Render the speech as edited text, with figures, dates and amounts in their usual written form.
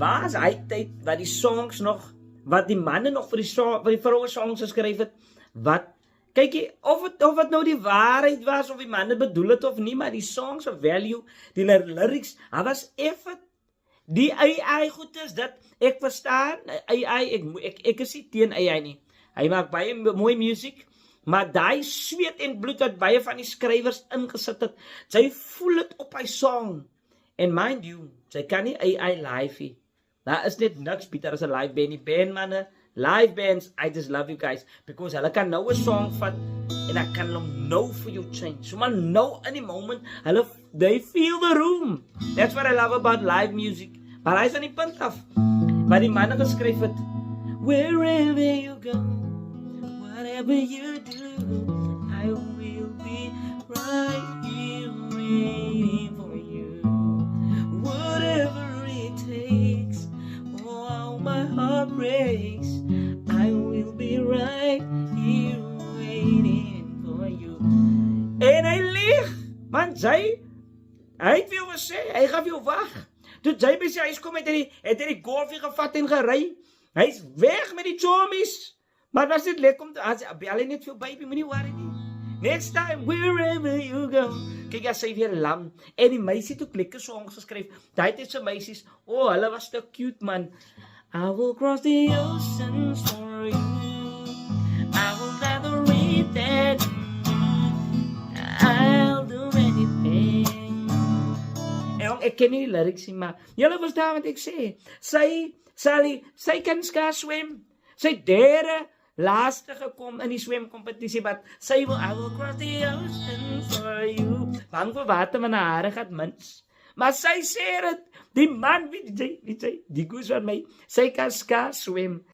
waar is hy tyd wat die songs nog, wat die manne nog vir die vroue songs geskryf het, wat, kyk jy, of het nou die waarheid was, of die manne bedoel het of nie, maar die songs of value, die lyrics, hy was effe, die AI goed is, dat ek verstaan, AI, ek is nie teen AI nie, hy maak baie mooi musiek, maar die sweet en bloed wat baie van die skrywers ingesit het, sy voel het op hy song, en mind you, sy kan nie AI live nie, daar is net niks beter as 'n live band, die band manne, live bands, I just love you guys, because hulle kan nou 'n song vat, en ek kan hom nou vir jou change, so maar nou in die moment, they feel the room, that's what I love about live music, maar hy is aan die punt af, wat die manne geskryf het, wherever you go, whatever you do, I will be right here waiting for you. Whatever it takes, oh, how my heart breaks, I will be right here waiting for you. En hy lieg, man, hy het vir jou gesê, hy gaan vir jou wag. Toe jy by sy huis kom, het hy die golfie gevat en gery. Hy's weg met die chommies. Maar was dit lekker om te, bel hy net vir jou baby, moenie worry nie. Next time, wherever you go. Kyk, as sy weer lam. En die meisie het ook lekker songs geskryf. Daai het sy meisies, hulle was te cute, man. I will cross the oceans for you. I will never read that. I'll do anything. En ek ken nie die lyrics nie, maar julle verstaan wat ek sê. Sy kan skaars swem. Sy derde laaste gekom in die swemkompetisie, but sy wil, I will cross the ocean for you. Bang vir water, maar na hare gaat mins. Maar sy sê het, die man, die goes van my, sy kan skaars swem.